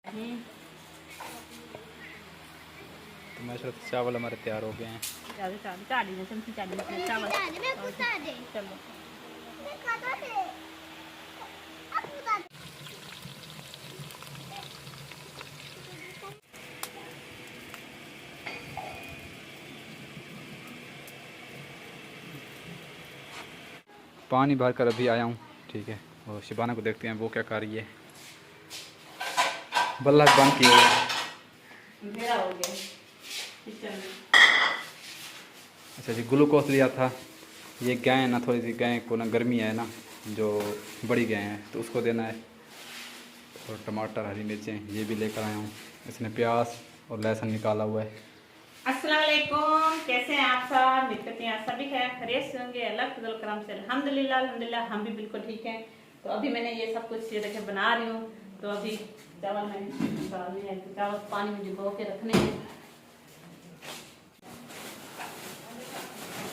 तो मैं चावल हमारे तैयार हो गए हैं। पानी भर कर अभी आया हूँ, ठीक है। और शिबाना को देखते हैं वो क्या कर रही है। बल्ला बंद किया हुआ है। अच्छा जी, ग्लूकोज लिया था। ये गाय है ना, थोड़ी सी गाय को ना गर्मी है ना, जो बड़ी गाय है तो उसको देना है। और टमाटर, हरी मिर्चें ये भी लेकर आया हूँ। इसने प्याज और लहसुन निकाला हुआ है। अस्सलाम वालेकुम, कैसे हैं आप सब? उम्मीद करते हैं आप सभी खैरियत से होंगे। अल्लाह के फजल करम से अल्हम्दुलिल्लाह अल्हम्दुलिल्लाह हम भी बिल्कुल ठीक हैं। तो अभी मैंने ये सब कुछ ये देखिए बना रही हूँ। तो अभी चावल मैंने डालने हैं, तो चावल पानी में भिगो के रखने हैं।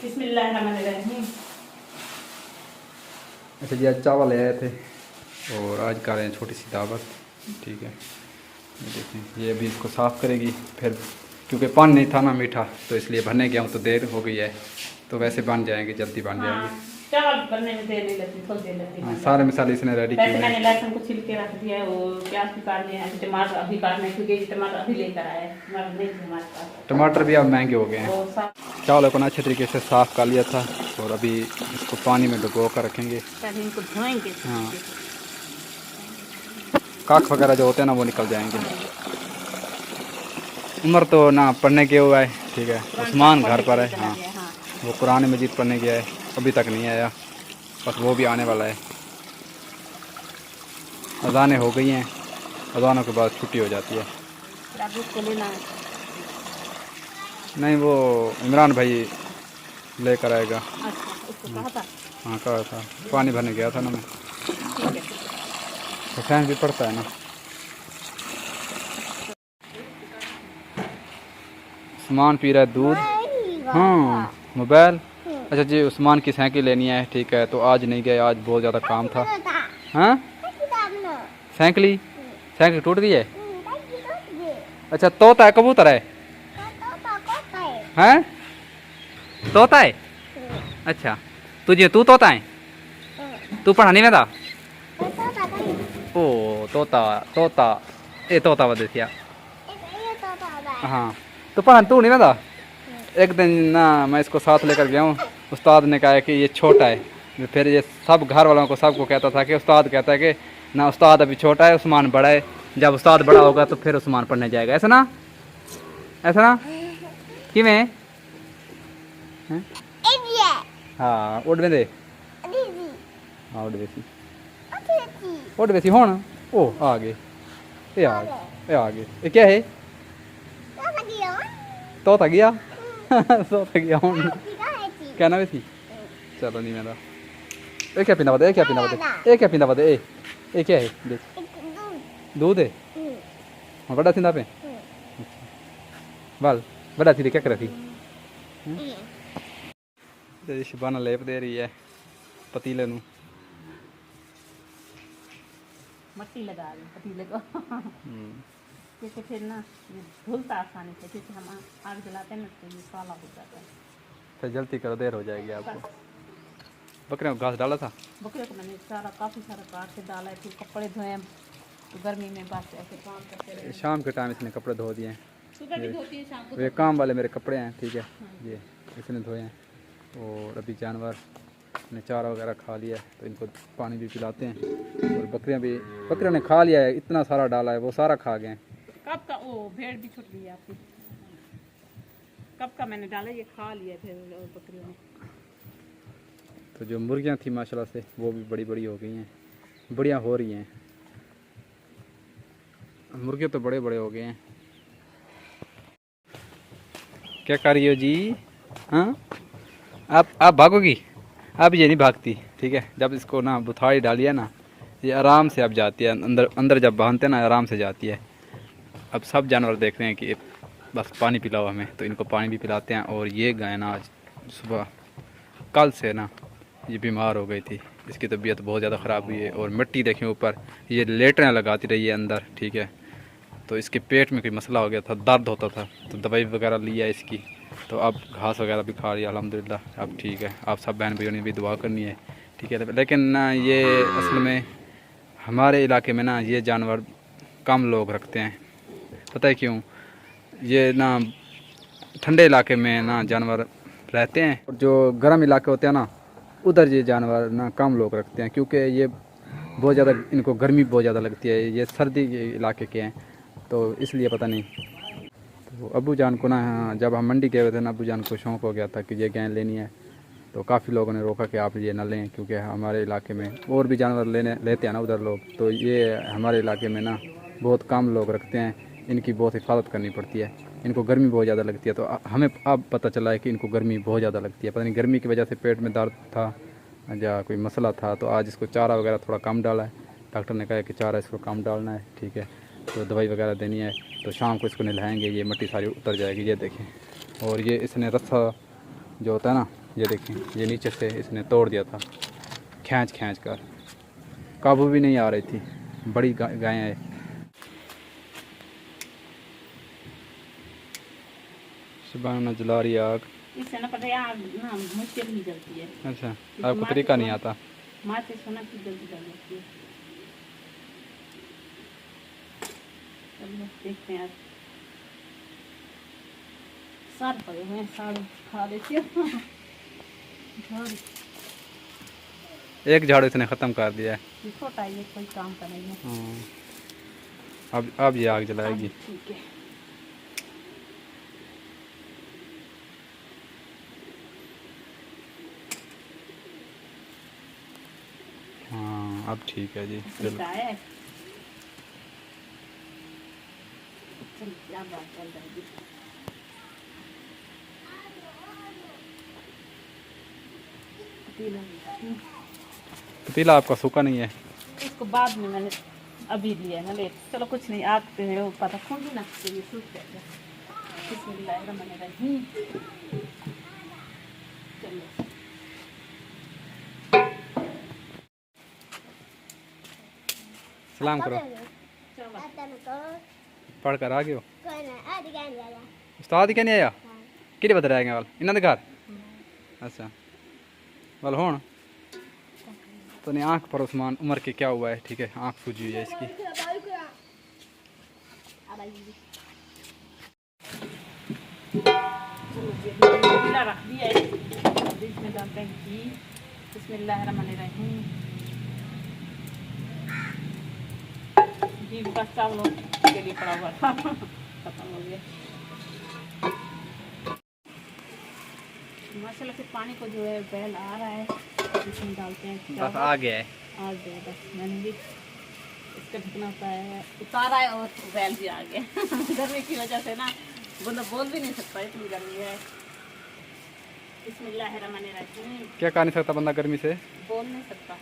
बिस्मिल्लाहिर्रहमानिर्रहीम। अच्छा जी, आज चावल ले आए थे और आज कर रहे हैं छोटी सी दावत, ठीक है। ये देखें, ये अभी इसको साफ़ करेगी फिर, क्योंकि पानी नहीं था ना मीठा, तो इसलिए भरने गया हूँ तो देर हो गई है। तो वैसे बन जाएंगे, जल्दी बन जाएंगे। चावल बनने में देर नहीं लगती, थोड़ी देर लगती है। सारे मसाले इसने रेडी किए हैं। मैंने लहसुन को छिल के रख दिया है, वो प्याज भी काट लिए हैं, टमाटर अभी काटने, क्योंकि टमाटर अभी लेकर आए हैं, टमाटर नहीं थे हमारे पास। टमाटर भी अब महंगे हो गए हैं। चावल को ना अच्छे तरीके से साफ़ कर लिया था और अभी इसको पानी में डुबो कर रखेंगे। इनको धोएंगे। हाँ, काख वगैरह जो होते हैं ना वो निकल जाएंगे। उम्र तो ना पढ़ने के हुआ है, ठीक है। उस्मान घर पर है। हाँ, वो कुरान मजीद पढ़ने गया है, अभी तक नहीं आया, बस वो भी आने वाला है। अज़ानें हो गई हैं, अज़ानों के बाद छुट्टी हो जाती है। नहीं, वो इमरान भाई लेकर आएगा। उसको कहा था। हाँ, कहा था, पानी भरने गया था ना मैं। तो फैन भी पड़ता है ना। उस्मान पी रहा है दूध। हाँ, मोबाइल। अच्छा जी, उस्मान की साइकिल लेनी है, ठीक है। तो आज नहीं गए, आज बहुत ज़्यादा काम था। हाँ, साइकिल टूट गई है। अच्छा, तोता है कबूतर है? हैं? तोता है? अच्छा, तू तोता है? तू पढ़ाने में था? ओ तोता ये तोता बदे थिया। हाँ, तो पढ़ाने तू नहीं में था? एक दिन ना मैं इसको साथ लेकर गया हूँ, उस्ताद ने कहा कि ये छोटा है। फिर ये सब घर वालों को सबको कहता था कि उस्ताद कहता है कि ना उस्ताद अभी छोटा है, उस्मान बड़ा है। जब उस्ताद बड़ा होगा तो फिर उस्मान पढ़ने जाएगा। ऐसा ना कि मैं हाँ उड़ में दे। हाँ उड़ बेसी होना। ओ आ गए, ये आ गए। ये क्या है? तोता गया। तोता गया हूँ कहना भी थी। चलो नहीं मेरा। ये क्या पीना बता, ये क्या पीना बता, ये क्या है? देख, दूध है। हाँ, बड़ा थी पे बाल बड़ा थी, क्या कर रही थी? शिबाना लेप दे रही है पतीले नू। मट्टी लगा रही पतीले को। क्योंकि फिर ना ये धुलता आसानी से, क्योंकि हम आग जलाते हैं ना तो ये काला हो जाता है। फिर जल्दी करो, देर हो जाएगी आपको। बकरे को घास डाला था? बकरे को मैंने काफ़ी सारा काट के डाला है, फिर कपड़े धोए तो गर्मी में बस ऐसे काम करते रहे। शाम के टाइम इसने कपड़े धो दिए हैं। सुबह भी धोती है, शाम को। वे काम वाले मेरे कपड़े हैं, ठीक है। ये इसने धोए हैं। और अभी जानवर ने चारा वगैरह खा लिया है तो इनको पानी भी पिलाते हैं। और बकरियों ने खा लिया है, इतना सारा डाला है वो सारा खा गए हैं। कब का वो भेड़ भी छूट गई आपकी? कब का मैंने डाला, ये खा लिया फिर बकरियों ने। तो जो मुर्गियां थी माशाल्लाह से वो भी बड़ी बड़ी हो गई हैं, बढ़िया हो रही हैं। मुर्गे तो बड़े बड़े हो गए हैं। क्या कर रही हो जी? हाँ, आप भागोगी? अब ये नहीं भागती, ठीक है। जब इसको ना बुथाड़ी डाली है ना, ये आराम से अब जाती है अंदर जब बांधते हैं ना आराम से जाती है। अब सब जानवर देख रहे हैं कि बस पानी पिलाओ हमें, तो इनको पानी भी पिलाते हैं। और ये गाय ना आज सुबह कल से ना ये बीमार हो गई थी, इसकी तबीयत बहुत ज़्यादा ख़राब हुई है। और मिट्टी देखें ऊपर, ये लेटने लगाती रही है अंदर, ठीक है। तो इसके पेट में कोई मसला हो गया था, दर्द होता था, तो दवाई वगैरह लिया इसकी, तो अब घास वगैरह भी खा रही है अल्हम्दुलिल्लाह, अब ठीक है। आप सब बहन भाइयों ने भी दुआ करनी है, ठीक है। लेकिन ना ये असल में हमारे इलाके में ना ये जानवर कम लोग रखते हैं, पता है क्यों? ये ना ठंडे इलाके में ना जानवर रहते हैं, और जो गर्म इलाके होते हैं ना उधर ये जानवर ना कम लोग रखते हैं, क्योंकि ये बहुत ज़्यादा, इनको गर्मी बहुत ज़्यादा लगती है, ये सर्दी के इलाके के हैं, तो इसलिए पता नहीं। तो अबू जान को ना जब हम मंडी गए हुए थे ना, अबू जान को शौक़ हो गया था कि ये गाय लेनी है, तो काफ़ी लोगों ने रोका कि आप ये ना लें, क्योंकि हमारे इलाके में और भी जानवर लेते हैं ना उधर लोग, तो ये हमारे इलाके में ना बहुत कम लोग रखते हैं, इनकी बहुत हिफाजत करनी पड़ती है, इनको गर्मी बहुत ज़्यादा लगती है। तो हमें अब पता चला है कि इनको गर्मी बहुत ज़्यादा लगती है, पता नहीं गर्मी की वजह से पेट में दर्द था या कोई मसला था, तो आज इसको चारा वगैरह थोड़ा कम डाला है, डॉक्टर ने कहा कि चारा इसको कम डालना है, ठीक है, तो दवाई वगैरह देनी है, तो शाम को इसको नहलाएंगे, ये मिट्टी सारी उतर जाएगी, ये देखें। और ये इसने रस्सा जो होता है ना, ये देखें, ये नीचे से इसने तोड़ दिया था, खींच कर, काबू भी नहीं आ रही थी, बड़ी गायें हैं। सुबह न जला रही आग, इससे ना पता है आग ना मुश्किल ही जलती है। अच्छा, आपको तरीका नहीं आता? माचिस होना की जल्दी जल जाती है। चलो देखते हैं आज साग पड़े हुए हैं, साग खा लेती हूँ। एक झाड़ू इसने ख़त्म कर दिया है, छोटा ये कोई काम का नहीं है। अब ये आग जलाएगी। ठीक है, हाँ अब ठीक है जी। चल क्या बात चल जाएगी। पतीला आपका सूखा नहीं है? इसको बाद में मैंने अभी लिया है ना, लेट। चलो कुछ नहीं, आग पे ऊपर रखूँगी ना तो ये सूख जाएगा। बिस्मिल्लाहिर्रहमानिर्रहीम। चलो सलाम करो, पढ़ कर आ गए हो? उस्ताद क्या नहीं आया कि बता रहे वाल इन्होंने घर? अच्छा वाल होन तो नहीं, आँख पर उस्मान उम्र के क्या हुआ है, ठीक है, आँख सूजी हुई है इसकी। रख दिया है, इसमें डालते हैं घी। बिस्मिल्लाहिर्रहमानिर्रहीम। घी बस चावलों के लिए पड़ा हुआ था, खत्म हो गया। माशाल्लाह से पानी को जो है बहल आ रहा है, इसमें डालते हैं। बस आ गया है, आ गया बस। मैंने भी इसका ढकना उतारा है और बैल भी आ गया। गर्मी की वजह से ना बंदा बोल भी नहीं सकता, इतनी गर्मी है। बिस्मिल्लाहिर्रहमानिर्रहीम। क्या कर नहीं सकता बंदा गर्मी से? बोल नहीं सकता।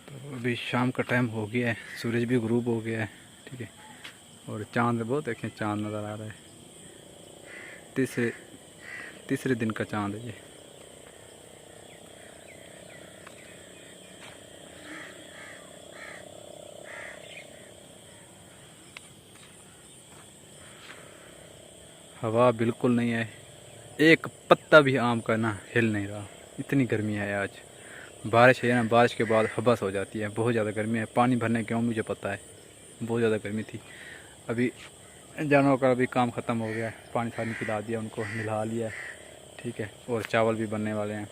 तो अभी शाम का टाइम हो गया है, सूरज भी गुरूब हो गया है, ठीक है, और चांद बहुत देखें, चांद नज़र आ रहा है, तीसरे दिन का चांद है ये। हवा बिल्कुल नहीं है, एक पत्ता भी आम का ना हिल नहीं रहा, इतनी गर्मी है आज। बारिश है ना, बारिश के बाद हबस हो जाती है, बहुत ज़्यादा गर्मी है। पानी भरने क्यों मुझे पता है, बहुत ज़्यादा गर्मी थी। अभी जानवरों का भी काम ख़त्म हो गया है, पानी सानी पिला दिया, उनको नहला लिया है, ठीक है, और चावल भी बनने वाले हैं।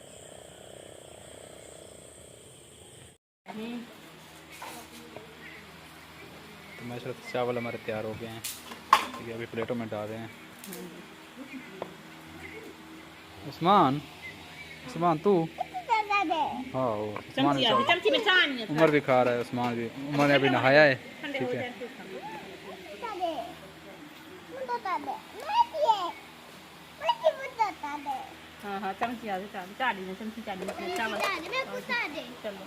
तो माशाल्लाह चावल हमारे तैयार हो गए हैं, ठीक है, अभी प्लेटों में डाल रहे हैं। उस्मान तू, हाँ उस्मान उमर भी खा रहा है, उस्मान भी, उमर ने अभी नहाया है, ठीक है। हाँ चमची आ चाली में, चमची चाली में चावल। चलो